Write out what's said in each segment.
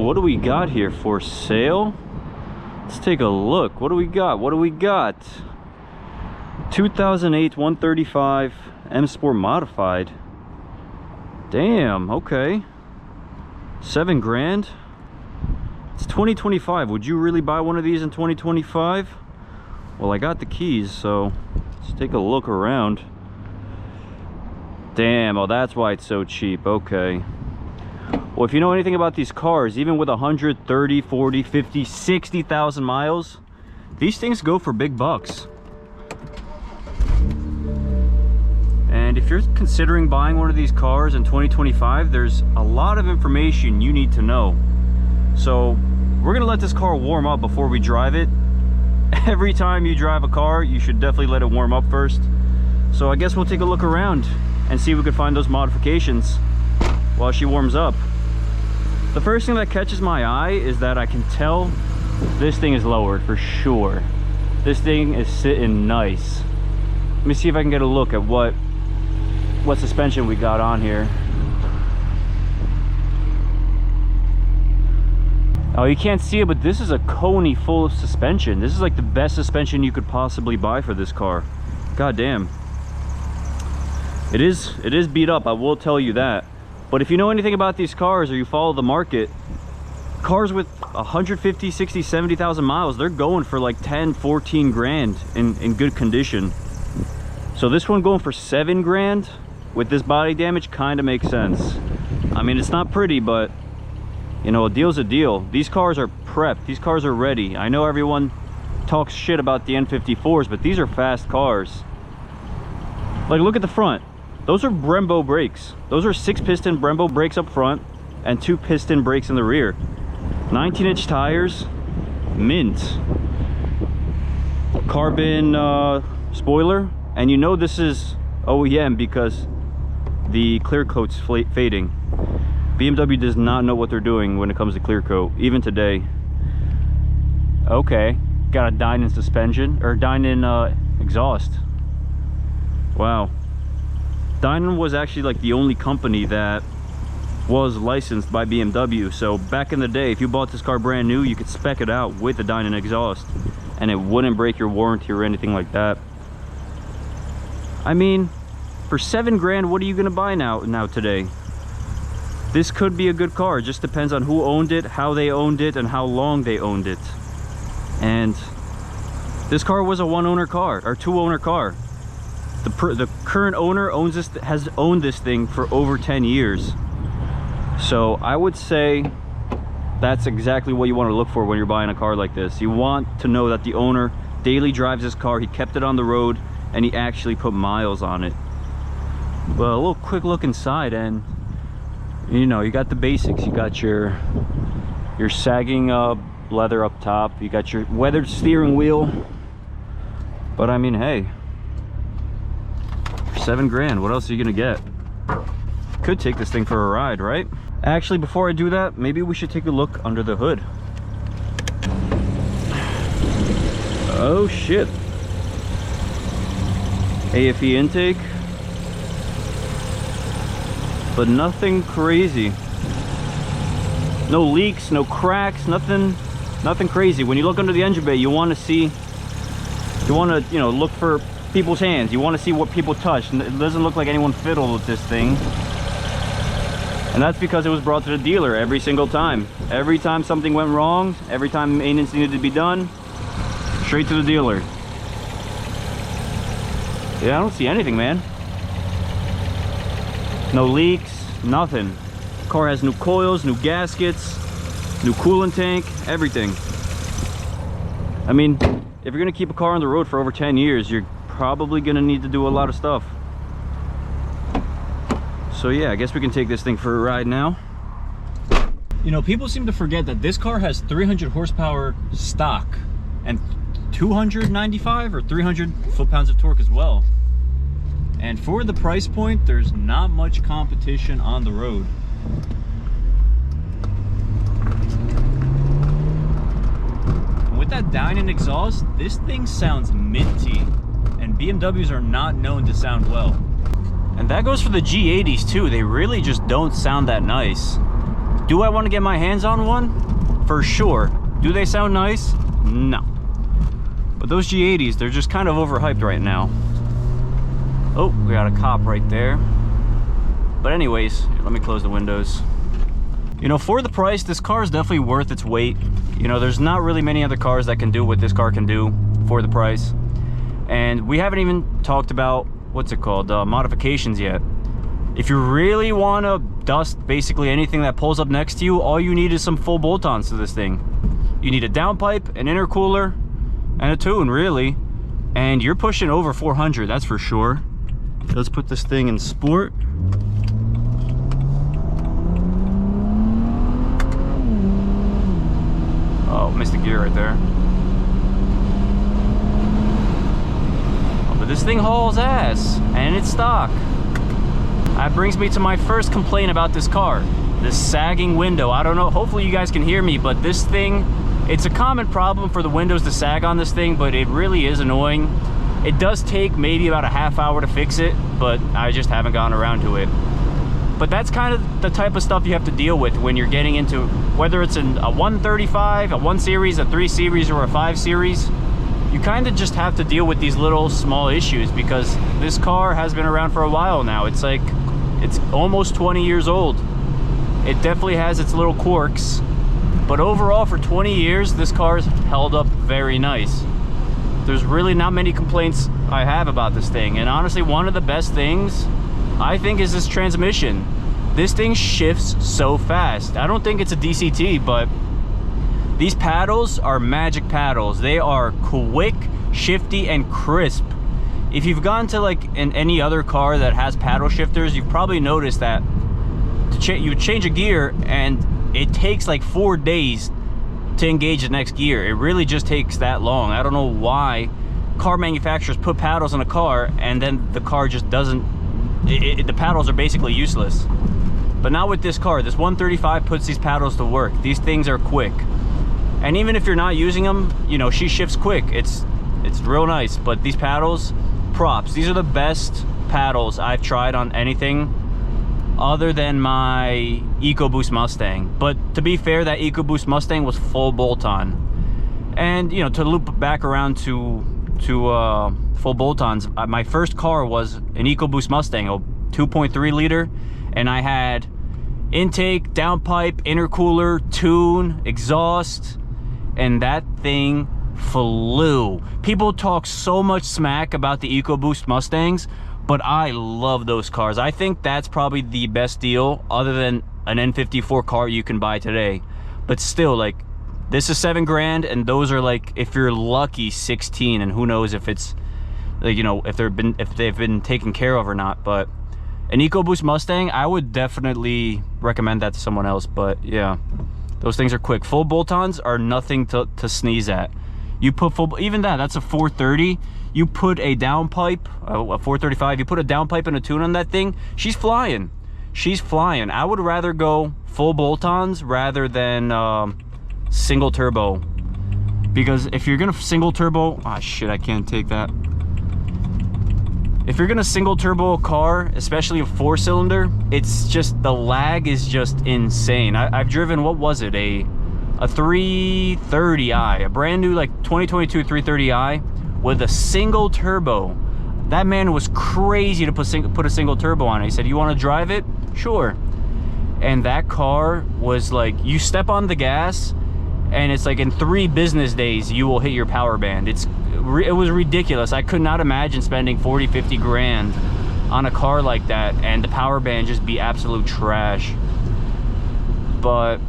what do we got here for sale? Let's take a look. What do we got? 2008 135 Msport modified. Damn, okay. 7 grand. It's 2025. Would you really buy one of these in 2025? Well, I got the keys, so let's take a look around. Damn, oh, that's why it's so cheap. Okay. Well, if you know anything about these cars, even with 130, 40, 50, 60,000 miles, these things go for big bucks. And if you're considering buying one of these cars in 2025, there's a lot of information you need to know. So we're gonna let this car warm up before we drive it. Every time you drive a car, you should definitely let it warm up first. So I guess we'll take a look around and see if we can find those modifications while she warms up. The first thing that catches my eye is that I can tell this thing is lowered for sure. This thing is sitting nice. Let me see if I can get a look at what suspension we got on here. Oh, you can't see it, but this is a Koni full of suspension. This is like the best suspension you could possibly buy for this car. God damn. It is beat up, I will tell you that. But if you know anything about these cars or you follow the market, cars with 150, 60, 70,000 miles, they're going for like 10, 14 grand in good condition. So this one going for 7 grand with this body damage kind of makes sense. I mean, it's not pretty, but you know, a deal's a deal. These cars are prepped. These cars are ready. I know everyone talks shit about the N54s, but these are fast cars. Like, look at the front. Those are Brembo brakes. Those are 6-piston Brembo brakes up front and 2-piston brakes in the rear. 19-inch tires, mint. Carbon spoiler, and you know this is OEM because the clear coat's fading. BMW does not know what they're doing when it comes to clear coat, even today. Okay, got a Dinan suspension, or Dinan exhaust. Wow. Dinan was actually like the only company that was licensed by BMW. So back in the day, if you bought this car brand new, you could spec it out with the Dinan exhaust and it wouldn't break your warranty or anything like that. I mean, for 7 grand, what are you gonna buy now today? This could be a good car. It just depends on who owned it, how they owned it, and how long they owned it. And this car was a 1-owner car or 2-owner car. The current owner has owned this thing for over 10 years. So I would say that's exactly what you want to look for when you're buying a car like this. You want to know that the owner daily drives this car, he kept it on the road, and he actually put miles on it. Well, a little quick look inside, and you know, you got the basics. You got your sagging leather up top, you got your weathered steering wheel. But I mean, hey, for 7 grand, what else are you gonna get? Could take this thing for a ride, right? Actually, before I do that, maybe we should take a look under the hood. Oh shit. AFE intake, but nothing crazy. No leaks, no cracks, nothing crazy. When you look under the engine bay, you want to you know, look for people's hands. You want to see what people touch. It doesn't look like anyone fiddled with this thing. And that's because it was brought to the dealer every single time. Every time something went wrong, every time maintenance needed to be done, straight to the dealer. Yeah, I don't see anything, man. No leaks, nothing. Car has new coils, new gaskets, new coolant tank, everything. I mean, if you're gonna keep a car on the road for over 10 years, you're probably gonna need to do a lot of stuff. So yeah, I guess we can take this thing for a ride now. You know, people seem to forget that this car has 300 horsepower stock and 295 or 300 foot-pounds of torque as well. And for the price point, there's not much competition on the road. And with that Dinan exhaust, this thing sounds minty, and BMWs are not known to sound well. And that goes for the G80s too. They really just don't sound that nice. Do I want to get my hands on one? For sure. Do they sound nice? No. But those G80s, they're just kind of overhyped right now. Oh, we got a cop right there. But anyways, let me close the windows. You know, for the price, this car is definitely worth its weight. You know, there's not really many other cars that can do what this car can do for the price. And we haven't even talked about, what's it called, modifications yet. If you really want to dust basically anything that pulls up next to you, all you need is some full bolt-ons to this thing. You need a downpipe, an intercooler, and a tune, really. And you're pushing over 400, that's for sure. Let's put this thing in sport. Oh, missed a gear right there. Oh, but this thing hauls ass, and it's stock. That brings me to my first complaint about this car. This sagging window. I don't know, hopefully you guys can hear me, but this thing, it's a common problem for the windows to sag on this thing, but it really is annoying. It does take maybe about a half hour to fix it, but I just haven't gotten around to it. But that's kind of the type of stuff you have to deal with when you're getting into, whether it's a 135, a 1 Series, a 3 Series, or a 5 Series. You kind of just have to deal with these little small issues because this car has been around for a while now. It's like, it's almost 20 years old. It definitely has its little quirks, but overall for 20 years, this car's held up very nice. There's really not many complaints I have about this thing. And honestly, one of the best things I think is this transmission. This thing shifts so fast. I don't think it's a DCT, but these paddles are magic paddles. They are quick, shifty, and crisp. If you've gone to like in any other car that has paddle shifters, you've probably noticed that you change a gear and it takes like 4 days to engage the next gear. It really just takes that long. I don't know why car manufacturers put paddles in a car and then the car just doesn't, the paddles are basically useless. But not with this car. This 135 puts these paddles to work. These things are quick. And even if you're not using them, you know, she shifts quick. It's real nice. But these paddles, props. These are the best paddles I've tried on anything other than my EcoBoost Mustang. But to be fair, that EcoBoost Mustang was full bolt-on. And you know, to loop back around to full bolt-ons, my first car was an EcoBoost Mustang, a 2.3 liter, and I had intake, downpipe, intercooler, tune, exhaust, and that thing flew. People talk so much smack about the EcoBoost Mustangs, but I love those cars. I think that's probably the best deal other than an N54 car you can buy today. But still, like, this is $7 grand, and those are like, if you're lucky, 16, and who knows if it's, like, you know, if they've been taken care of or not. But an EcoBoost Mustang, I would definitely recommend that to someone else. But yeah, those things are quick. Full bolt-ons are nothing to sneeze at. You put full, even that's a 430. You put a downpipe, a 435, you put a downpipe and a tune on that thing, she's flying. She's flying. I would rather go full bolt-ons rather than single turbo. Because if you're gonna single turbo, ah shit, I can't take that. If you're gonna single turbo a car, especially a 4-cylinder, it's just, the lag is just insane. I've driven, what was it, a 330i, a brand new like 2022 330i with a single turbo. That man was crazy to put a single turbo on it. He said, "You want to drive it?" Sure. And that car was like, you step on the gas and it's like in 3 business days you will hit your power band. It was ridiculous. I could not imagine spending 40-50 grand on a car like that and the power band just be absolute trash. But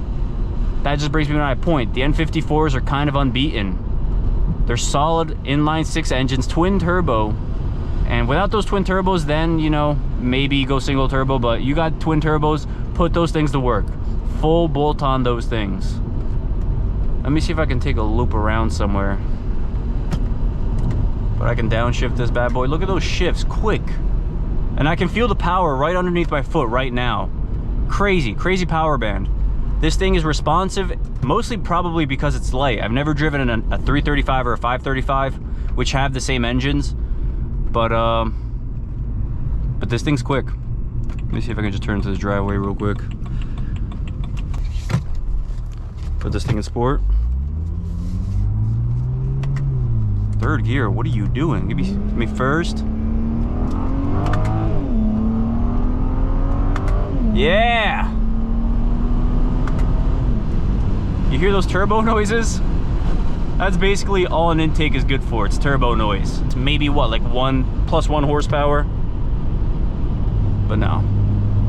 that just brings me to my point. The N54s are kind of unbeaten. They're solid inline 6 engines, twin turbo. And without those twin turbos, then, you know, maybe go single turbo, but you got twin turbos, put those things to work. Full bolt on those things. Let me see if I can take a loop around somewhere. But I can downshift this bad boy. Look at those shifts, quick. And I can feel the power right underneath my foot right now. Crazy, crazy power band. This thing is responsive, mostly probably because it's light. I've never driven a 335 or a 535, which have the same engines. But this thing's quick. Let me see if I can just turn into the driveway real quick. Put this thing in sport. Third gear, what are you doing? Give me first. Yeah! You hear those turbo noises? That's basically all an intake is good for. It's turbo noise. It's maybe what, like +1 horsepower? But no,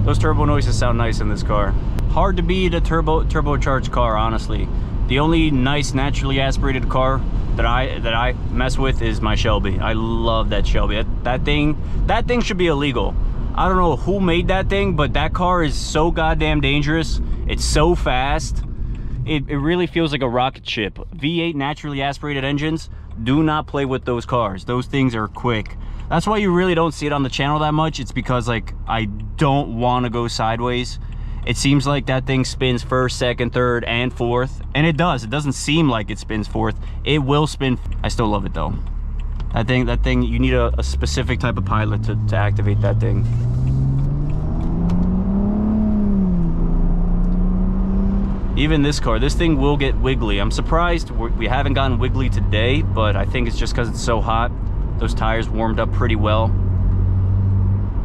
those turbo noises sound nice in this car. Hard to beat a turbocharged car, honestly. The only nice naturally aspirated car that I mess with is my Shelby. I love that Shelby. That thing should be illegal. I don't know who made that thing, but that car is so goddamn dangerous. It's so fast. It really feels like a rocket ship. V8 naturally aspirated engines, do not play with those cars. Those things are quick. That's why you really don't see it on the channel that much. It's because, like, I don't want to go sideways. It seems like that thing spins first, second, third, and fourth. And it does. It doesn't seem like it spins fourth. It will spin. I still love it, though. That thing, you need a specific type of pilot to activate that thing. Even this car, this thing will get wiggly. I'm surprised we haven't gotten wiggly today, but I think it's just because it's so hot. Those tires warmed up pretty well.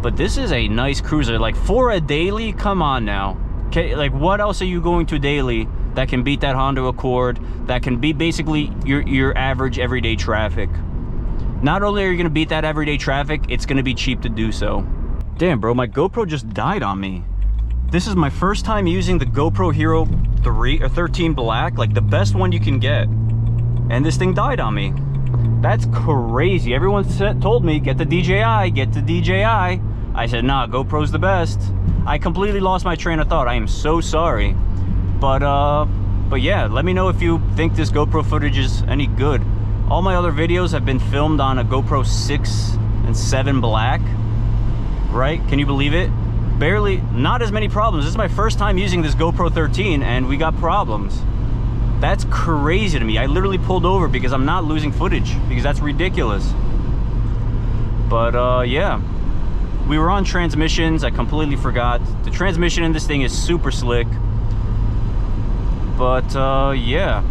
But this is a nice cruiser. Like, for a daily, come on now. Okay, like, what else are you going to daily that can beat that Honda Accord, that can beat basically your average everyday traffic? Not only are you gonna beat that everyday traffic, it's gonna be cheap to do so. Damn, bro, my GoPro just died on me. This is my first time using the GoPro Hero 13 Black, like the best one you can get. And this thing died on me. That's crazy. Everyone told me, get the DJI, get the DJI. I said, nah, GoPro's the best. I completely lost my train of thought. I am so sorry. But yeah, let me know if you think this GoPro footage is any good. All my other videos have been filmed on a GoPro 6 and 7 Black, right? Can you believe it? Barely, not as many problems. This is my first time using this GoPro 13 and we got problems. That's crazy to me. I literally pulled over because I'm not losing footage, because that's ridiculous. But yeah, we were on transmissions. I completely forgot. The transmission in this thing is super slick. But yeah,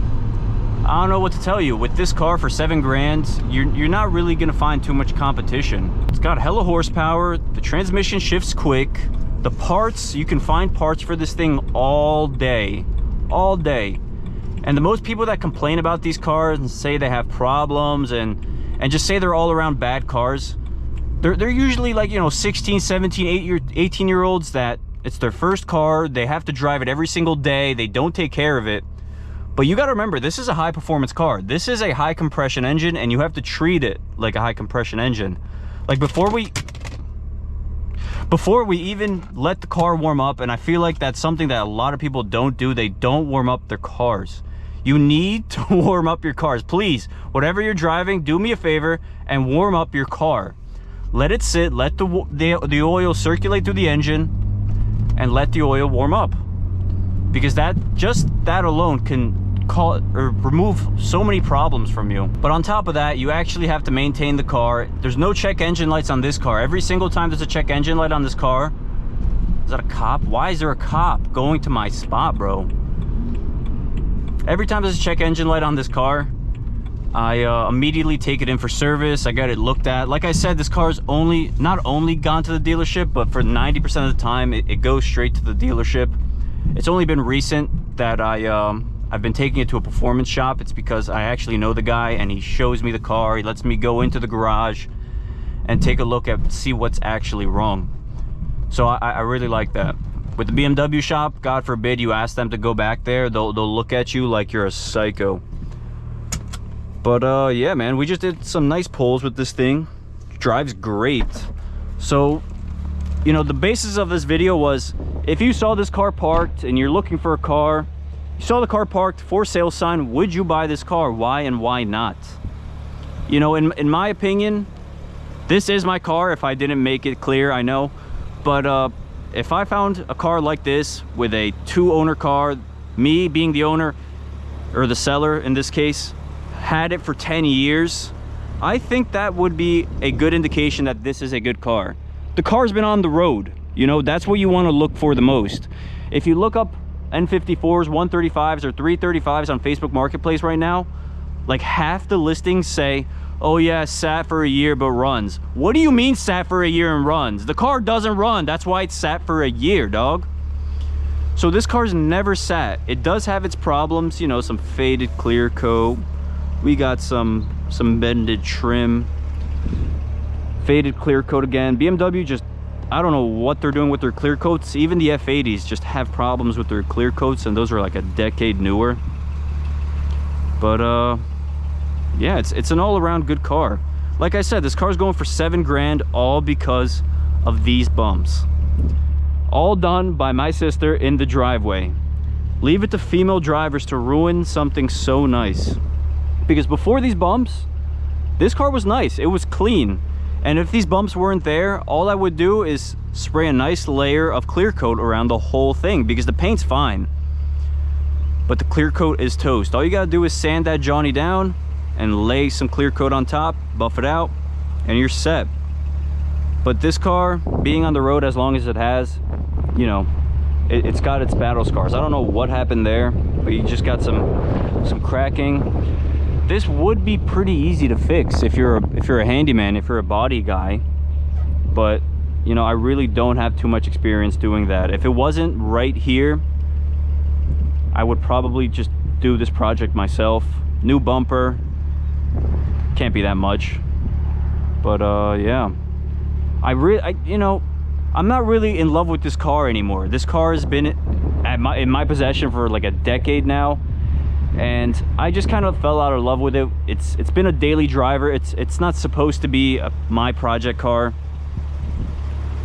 I don't know what to tell you. With this car for 7 grand, you're not really gonna find too much competition. It's got hella horsepower. The transmission shifts quick. The parts, you can find parts for this thing all day. And the most people that complain about these cars and say they have problems and just say they're all around bad cars, they're usually like, you know, 16, 17, 18-year-olds that it's their first car. They have to drive it every single day. They don't take care of it. But you got to remember, this is a high performance car. This is a high compression engine, and you have to treat it like a high compression engine. Like, before we even let the car warm up, and I feel like that's something that a lot of people don't do. They don't warm up their cars. You need to warm up your cars. Please, whatever you're driving, do me a favor and warm up your car. Let it sit, let the oil circulate through the engine, and let the oil warm up. Because that alone can remove so many problems from you. But on top of that, you actually have to maintain the car. There's no check engine lights on this car. Every single time there's a check engine light on this car. Is that a cop? Why is there a cop going to my spot, bro? Every time there's a check engine light on this car, I immediately take it in for service. I got it looked at. Like I said, this car's not only gone to the dealership, but for 90% of the time, it goes straight to the dealership. It's only been recent that I've been taking it to a performance shop. It's because I actually know the guy and he shows me the car. He lets me go into the garage and take a look at, see what's actually wrong. So I really like that. With the BMW shop, God forbid you ask them to go back there, they'll look at you like you're a psycho. But yeah, man, we just did some nice pulls with this thing. Drives great. So, you know, the basis of this video was, if you saw this car parked and you're looking for a car, you saw the car parked, for sale sign, would you buy this car? Why and why not? You know, in my opinion, this is my car. If I didn't make it clear, I know. But if I found a car like this with a 2-owner car, me being the owner, or the seller in this case, had it for 10 years, I think that would be a good indication that this is a good car. The car's been on the road. You know, that's what you want to look for the most. If you look up N54s, 135s, or 335s on Facebook Marketplace right now, like half the listings say, oh yeah, sat for a year but runs. What do you mean sat for a year and runs? The car doesn't run. That's why it's sat for a year, dog. So this car's never sat. It does have its problems, you know, some faded clear coat. We got some bended trim. Faded clear coat again. BMW just, I don't know what they're doing with their clear coats. Even the F80s just have problems with their clear coats, and those are like a decade newer. But yeah, it's an all-around good car. Like I said, this car's going for $7 grand, all because of these bumps. All done by my sister in the driveway. Leave it to female drivers to ruin something so nice. Because before these bumps, this car was nice. It was clean. And if these bumps weren't there, all I would do is spray a nice layer of clear coat around the whole thing, because the paint's fine, but the clear coat is toast. All you gotta do is sand that Johnny down and lay some clear coat on top, buff it out, and you're set. But this car, being on the road as long as it has, you know, it's got its battle scars. I don't know what happened there, but you just got some cracking. This would be pretty easy to fix if you're a handyman, if you're a body guy, but you know, I really don't have too much experience doing that. If it wasn't right here, I would probably just do this project myself. New bumper, can't be that much, but yeah, you know, I'm not really in love with this car anymore. This car has been in my possession for like a decade now, and I just kind of fell out of love with it. It's been a daily driver. It's not supposed to be my project car,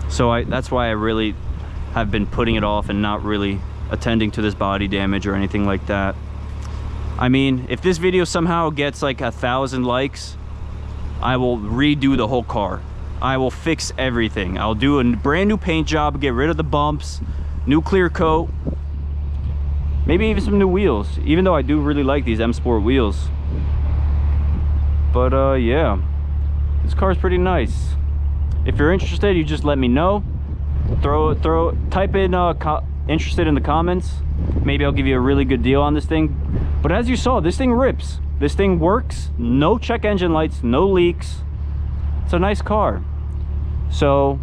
so that's why I really have been putting it off and not really attending to this body damage or anything like that. I mean, if this video somehow gets like 1,000 likes, I will redo the whole car. I will fix everything. I'll do a brand new paint job, get rid of the bumps, new clear coat, maybe even some new wheels, even though I do really like these Msport wheels. But yeah, this car is pretty nice. If you're interested, you just let me know. Type in interested in the comments. Maybe I'll give you a really good deal on this thing. But as you saw, this thing rips. This thing works. No check engine lights, no leaks. It's a nice car. So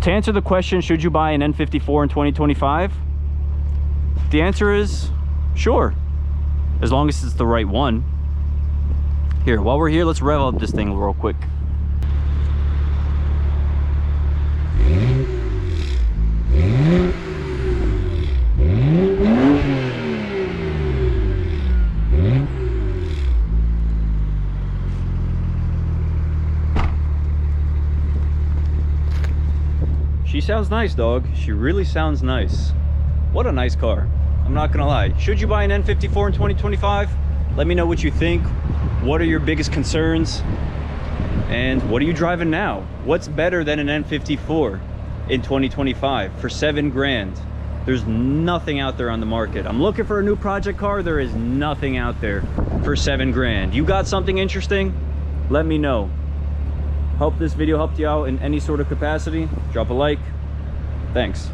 to answer the question, should you buy an N54 in 2025? The answer is sure, as long as it's the right one. Here, while we're here, let's rev up this thing real quick. She sounds nice, dog. She really sounds nice. What a nice car. I'm not gonna lie. Should you buy an N54 in 2025? Let me know what you think. What are your biggest concerns? And what are you driving now? What's better than an N54 in 2025 for $7 grand? There's nothing out there on the market. I'm looking for a new project car. There is nothing out there for $7 grand. You got something interesting? Let me know. Hope this video helped you out in any sort of capacity. Drop a like. Thanks.